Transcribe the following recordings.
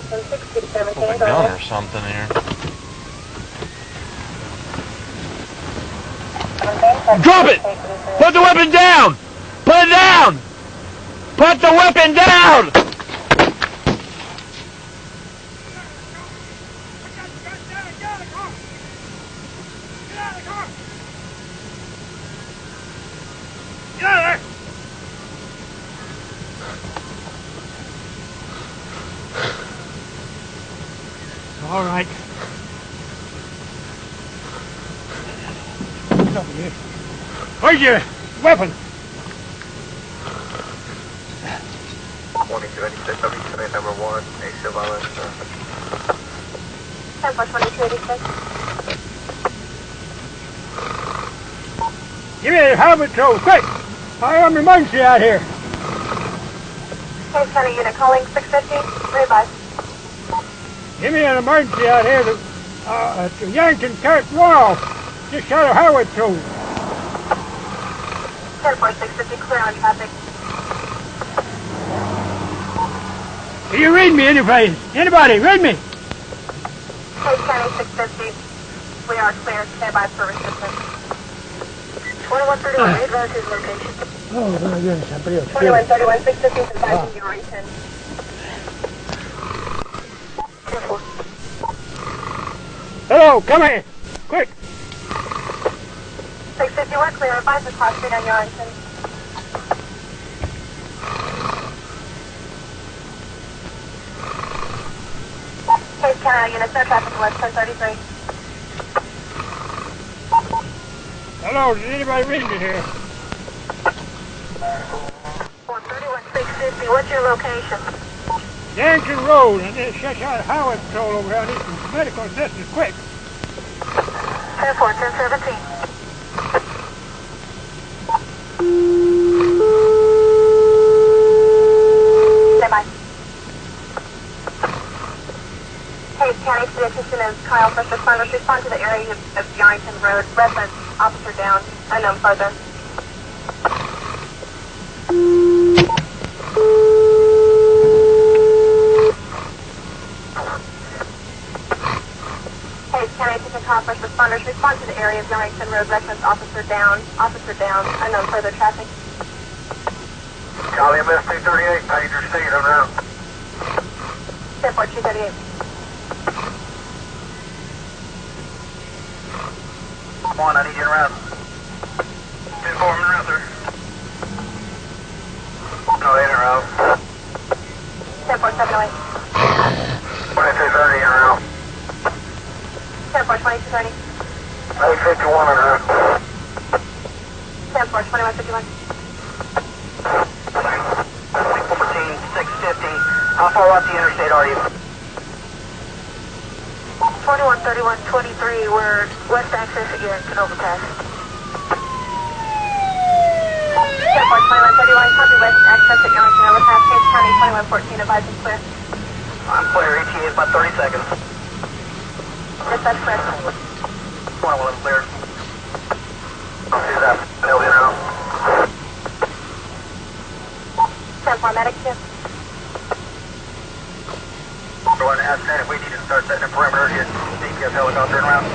With a gun or something here. Drop it! Put the weapon down! Put it down! Put the weapon down! All right. Where's your weapon? 2286, WCA number 1, A violence. 2286. Give me a helmet tool, quick! I am emergency out here. Hayes County unit calling 650. Readvise. Give me an emergency out here to Yankton Kirk Wall. Just shot a Howard tool. 10-4-650, clear on traffic. Do you read me, anybody? Anybody, read me! Hayes County 650. We are clear. Stand by for resistance. 2131, advise his location. Oh, my goodness, somebody else. 2131, 650 is advising you, Arlington. 10-4. Hello, come here. Quick. 650, we're clear. Advise the cross street on Arlington. Hayes County units, no traffic west 1033. Hello, did anybody read me here? 131, 650, what's your location? Yankton Road, and this shot a Howard tool over here. I need some medical assistance, quick. 10-4, 1017. Stand by. Hayes County, the attention is Kyle, first responders. Respond to the area of Yankton Road. Reference, officer down, unknown further. Hayes County, attention Kyle, first responders. Respond to the area of Yankton Road. Reference, officer down, unknown further traffic. Charlie MS 238, pager state on route. 10-4, 238. One, I need you around. 2-4, I'm in route, sir. No, they ain't around. 10-4, 708. 2230 in route. 10-4, 2230. 851 in route. 10-4, 2151. 14, 650. How far off the interstate are you? 2131, 23, we're west access at Yankton overpass. 10-4, 2131, copy west access at Yankton overpass. Hayes County, 2114, advise is clear. I'm clear, ETA is about 30 seconds. Dispatch clear. 21 clear. I'll see that. They'll be around. 10-4, medic shift. Go on and ask that if we need to start setting a perimeter here. DPS helicopter and round.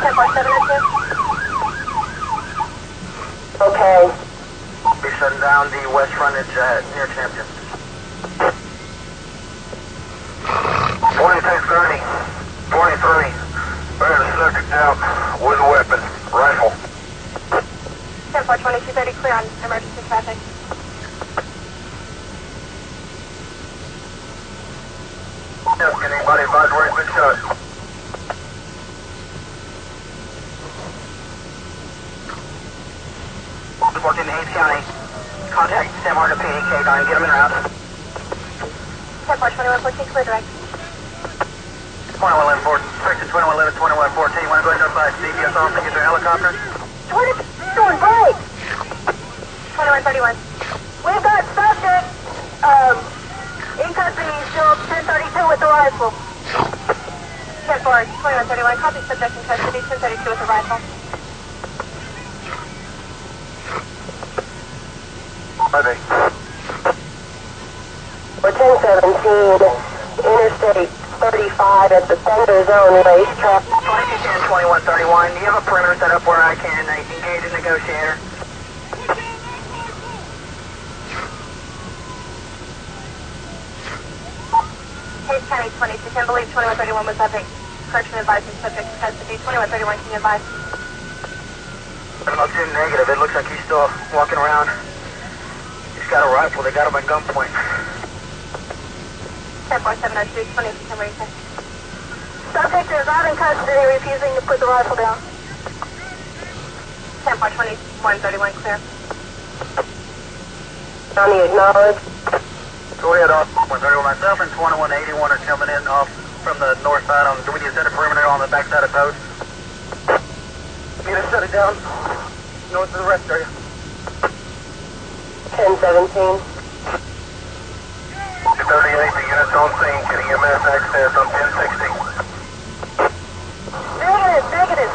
10-4, 702. Okay. Be shutting down the west frontage near Champion. 2630. 23. Better the subject out with a weapon. Rifle. 10-4, 2230, clear on emergency traffic. Yes, can anybody advise where he's been shot? Report in Hayes County. Contact Sam Harder PDK 9, get him in route. 10-4, 2114, clear direct. 2111, section 2111, 2114. Want to go ahead and notify DPS officer, get their helicopters? What is doing break? 2131. We've got subject, in custody, still 1032 with the rifle. 10-4, 2131, copy subject in custody, 1032 with the rifle. Bye-bye. 1017, Interstate 35 at the Thunder Zone racetrack. 2210, 2131. Do you have a perimeter set up where I can engage a negotiator? Hayes County 2210, believe 2131 was subject. Correction advised and subject to custody. 2131, can you advise? I'm not too negative. It looks like he's still walking around. He's got a rifle. They got him at gunpoint. 104702, 2210, where you say? Subject is not in custody, refusing to put the rifle down. 10.2131, clear. County acknowledged. Go ahead, 131. Myself and 2181 are coming in off from the north side. Do we need to set a perimeter on the back side of post? Need to shut it down north of the rest area. 1017. 38, the unit's on scene. Getting EMS access on 1060. Negative, negative.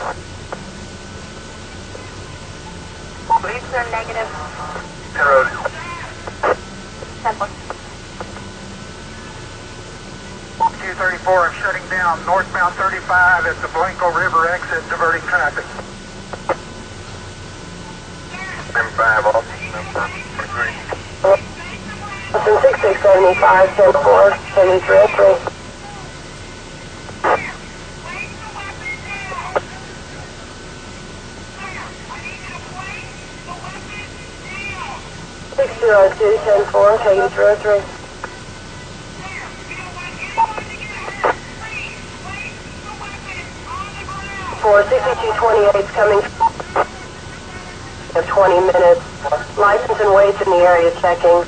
Leads are negative. 10. 234, I'm shutting down northbound 35 at the Blanco River exit, diverting traffic. M5 off, number 23. 6675, 10-4, 7303. Six 10-4, 8303. 6228 is coming. 20 minutes. License and weights in the area checking.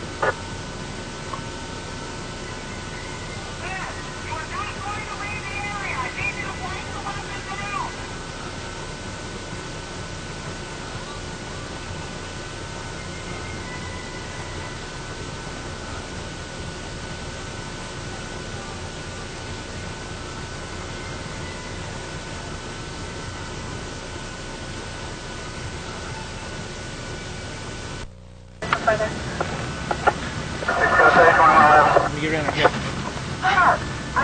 Further. Let me get around here. I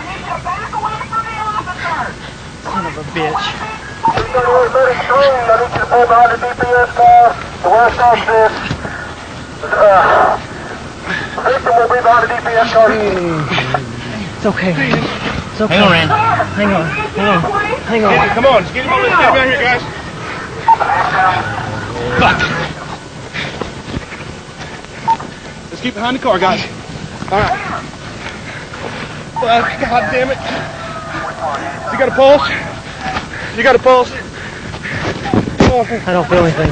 need you to back away from the officer! Son of a bitch. 33, I need you to pull behind the DPS car. The worst off this. Victim will be behind the DPS car. It's okay. It's okay. Hang on, Rand. Hang on. Hang on. Come on, let's get him over here, guys. Fuck. Let's keep behind the car, guys. All right. God damn it. You got a pulse? You got a pulse? I don't feel anything.